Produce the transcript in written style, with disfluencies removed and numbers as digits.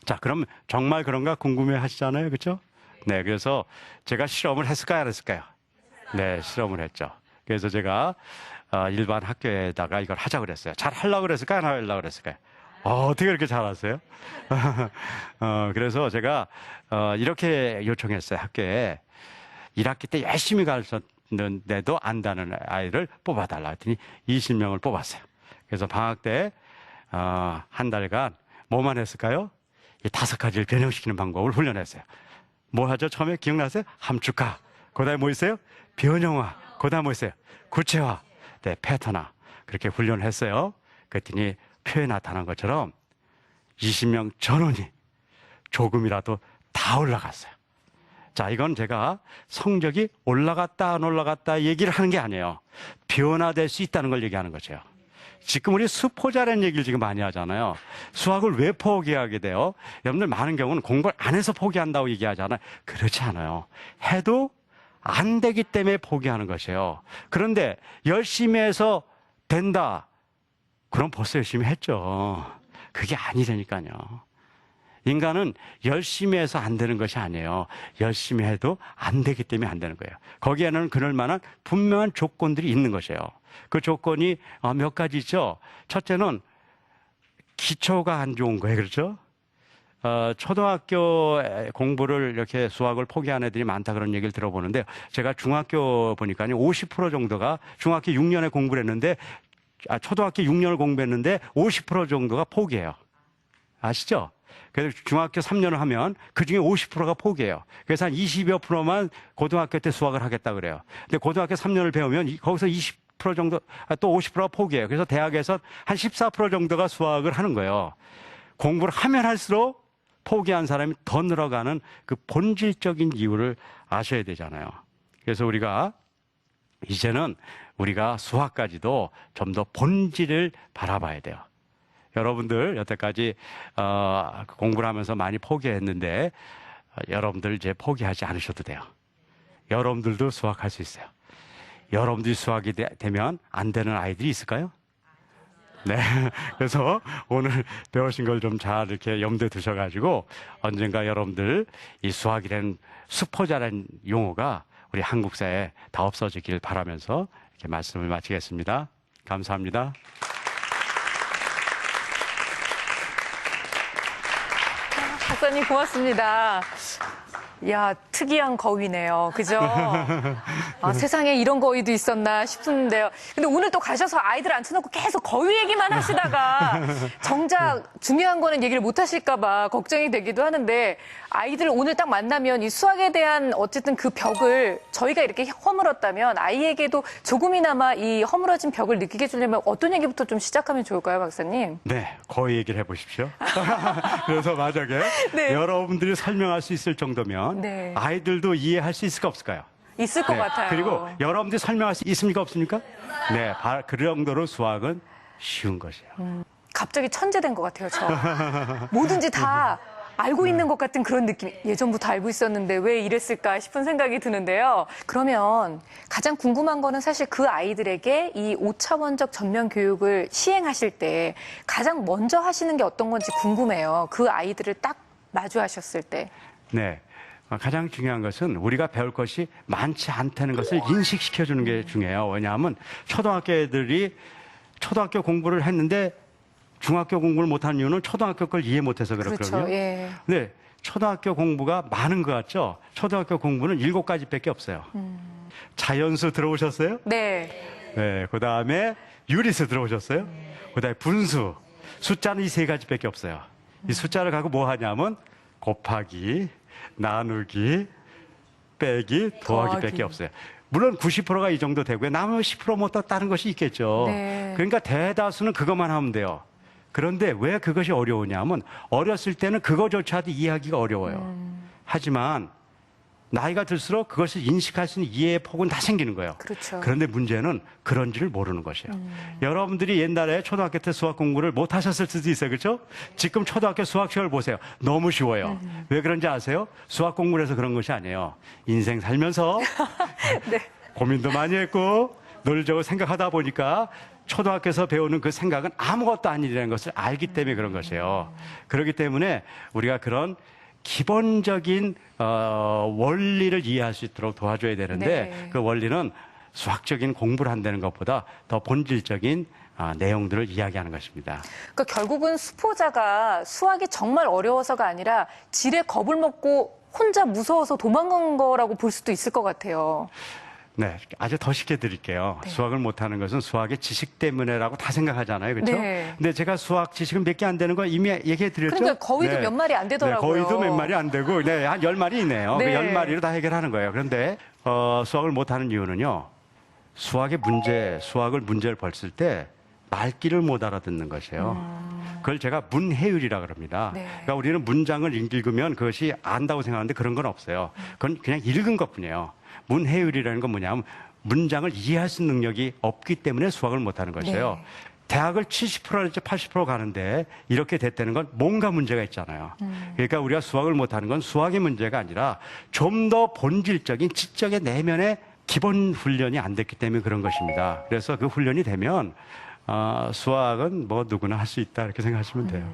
자, 그럼 정말 그런가 궁금해 하시잖아요. 그렇죠? 네, 그래서 제가 실험을 했을까요, 안 했을까요? 네, 실험을 했죠. 그래서 제가 일반 학교에다가 이걸 하자고 그랬어요. 잘 하려고 그랬을까요, 안 하려고 그랬을까요? 어떻게 그렇게 잘하세요? 그래서 제가 이렇게 요청했어요. 학교에 1학기 때 열심히 가르쳤는데도 안다는 아이를 뽑아달라 했더니 20명을 뽑았어요. 그래서 방학 때 한 달간 뭐만 했을까요? 이 5가지를 변형시키는 방법을 훈련했어요. 뭐 하죠? 처음에 기억나세요? 함축화. 그 다음에 뭐 있어요? 변형화. 그 다음에 뭐 있어요? 구체화. 네, 패턴화. 그렇게 훈련을 했어요. 그랬더니 표에 나타난 것처럼 20명 전원이 조금이라도 다 올라갔어요. 자, 이건 제가 성적이 올라갔다 안 올라갔다 얘기를 하는 게 아니에요. 변화될 수 있다는 걸 얘기하는 거죠. 지금 우리 수포자라는 얘기를 지금 많이 하잖아요. 수학을 왜 포기하게 돼요? 여러분들 많은 경우는 공부를 안 해서 포기한다고 얘기하잖아요. 그렇지 않아요. 해도 안 되기 때문에 포기하는 것이에요. 그런데 열심히 해서 된다. 그럼 벌써 열심히 했죠. 그게 아니라니까요. 인간은 열심히 해서 안 되는 것이 아니에요. 열심히 해도 안 되기 때문에 안 되는 거예요. 거기에는 그럴 만한 분명한 조건들이 있는 것이에요. 그 조건이 몇 가지 있죠. 첫째는 기초가 안 좋은 거예요. 그렇죠? 초등학교 공부를 이렇게 수학을 포기한 애들이 많다 그런 얘기를 들어보는데 제가 중학교 보니까요. 50% 정도가 중학교 6년에 공부를 했는데 초등학교 6년을 공부했는데 50% 정도가 포기해요. 아시죠? 그래서 중학교 3년을 하면 그중에 50%가 포기해요. 그래서 한 20여 프로만 고등학교 때 수학을 하겠다 그래요. 근데 고등학교 3년을 배우면 거기서 20% 정도, 또 50%가 포기해요. 그래서 대학에서 한 14% 정도가 수학을 하는 거예요. 공부를 하면 할수록 포기한 사람이 더 늘어가는 그 본질적인 이유를 아셔야 되잖아요. 그래서 우리가 이제는 우리가 수학까지도 좀 더 본질을 바라봐야 돼요. 여러분들 여태까지 공부를 하면서 많이 포기했는데 여러분들 이제 포기하지 않으셔도 돼요. 여러분들도 수학할 수 있어요. 여러분들이 수학이 되면 안 되는 아이들이 있을까요? 네. 그래서 오늘 배우신 걸 좀 잘 이렇게 염두에 두셔가지고 언젠가 여러분들 이 수학이라는 수포자라는 용어가 우리 한국 사회에 다 없어지길 바라면서 이렇게 말씀을 마치겠습니다. 감사합니다. 박사님 고맙습니다. 야, 특이한 거위네요. 그죠? 세상에 이런 거위도 있었나 싶은데요. 근데 오늘 또 가셔서 아이들 앉혀놓고 계속 거위 얘기만 하시다가 정작 중요한 거는 얘기를 못 하실까봐 걱정이 되기도 하는데 아이들 오늘 딱 만나면 이 수학에 대한 어쨌든 그 벽을 저희가 이렇게 허물었다면 아이에게도 조금이나마 이 허물어진 벽을 느끼게 해주려면 어떤 얘기부터 좀 시작하면 좋을까요, 박사님? 네, 거위 얘기를 해보십시오. 그래서 만약에 네. 여러분들이 설명할 수 있을 정도면 네. 아이들도 이해할 수 있을까 없을까요? 있을 것 네. 같아요. 그리고 여러분들이 설명할 수 있습니까 없습니까? 네, 그 정도로 수학은 쉬운 것이에요. 갑자기 천재된 것 같아요, 저. 뭐든지 다 알고 있는 것 같은 그런 느낌. 예전부터 알고 있었는데 왜 이랬을까 싶은 생각이 드는데요. 그러면 가장 궁금한 거는 사실 그 아이들에게 이 5차원적 전면 교육을 시행하실 때 가장 먼저 하시는 게 어떤 건지 궁금해요. 그 아이들을 딱 마주하셨을 때. 네. 가장 중요한 것은 우리가 배울 것이 많지 않다는 것을 인식시켜주는 게 중요해요. 왜냐하면 초등학교 애들이 초등학교 공부를 했는데 중학교 공부를 못하는 이유는 초등학교 걸 이해 못해서 그렇거든요. 그렇죠. 예. 네, 초등학교 공부가 많은 것 같죠? 초등학교 공부는 7가지밖에 없어요. 자연수 들어오셨어요? 네. 네, 그 다음에 유리수 들어오셨어요? 그 다음에 분수. 숫자는 이 3가지밖에 없어요. 이 숫자를 갖고 뭐 하냐면 곱하기, 나누기, 빼기, 더하기밖에 없어요. 물론 90%가 이 정도 되고요. 나머지 10% 뭐 또 다른 것이 있겠죠. 네. 그러니까 대다수는 그것만 하면 돼요. 그런데 왜 그것이 어려우냐면 어렸을 때는 그거조차도 이해하기가 어려워요. 하지만 나이가 들수록 그것을 인식할 수 있는 이해의 폭은 다 생기는 거예요. 그렇죠. 그런데 문제는 그런지를 모르는 것이에요. 여러분들이 옛날에 초등학교 때 수학 공부를 못 하셨을 수도 있어요. 그렇죠? 지금 초등학교 수학 시험을 보세요. 너무 쉬워요. 왜 그런지 아세요? 수학 공부를 해서 그런 것이 아니에요. 인생 살면서 네. 고민도 많이 했고 놀자고 생각하다 보니까 초등학교에서 배우는 그 생각은 아무것도 아니라는 것을 알기 때문에 그런 것이에요. 그렇기 때문에 우리가 그런 기본적인 원리를 이해할 수 있도록 도와줘야 되는데 네. 그 원리는 수학적인 공부를 한다는 것보다 더 본질적인 내용들을 이야기하는 것입니다. 그러니까 결국은 수포자가 수학이 정말 어려워서가 아니라 지레 겁을 먹고 혼자 무서워서 도망간 거라고 볼 수도 있을 것 같아요. 네, 아주 더 쉽게 드릴게요. 네. 수학을 못하는 것은 수학의 지식 때문에라고 다 생각하잖아요, 그렇죠? 네. 근데 제가 수학 지식은 몇 개 안 되는 거 이미 얘기해 드렸죠. 그러니까 거의도 몇 마리 안 되더라고요. 네, 거의도 몇 마리 안 되고, 네, 한 10마리 있네요. 네. 그 10마리로 다 해결하는 거예요. 그런데 수학을 못하는 이유는요. 수학을 문제를 벌쓸 때 말귀를 못 알아듣는 것이에요. 그걸 제가 문해율이라 그럽니다. 네. 그러니까 우리는 문장을 읽으면 그것이 안다고 생각하는데 그런 건 없어요. 그건 그냥 읽은 것뿐이에요. 문해율이라는 건 뭐냐면 문장을 이해할 수 있는 능력이 없기 때문에 수학을 못하는 것이에요. 네. 대학을 70%에서 80% 가는데 이렇게 됐다는 건 뭔가 문제가 있잖아요. 그러니까 우리가 수학을 못하는 건 수학의 문제가 아니라 좀 더 본질적인 지적의 내면의 기본 훈련이 안 됐기 때문에 그런 것입니다. 그래서 그 훈련이 되면 수학은 뭐 누구나 할 수 있다 이렇게 생각하시면 돼요.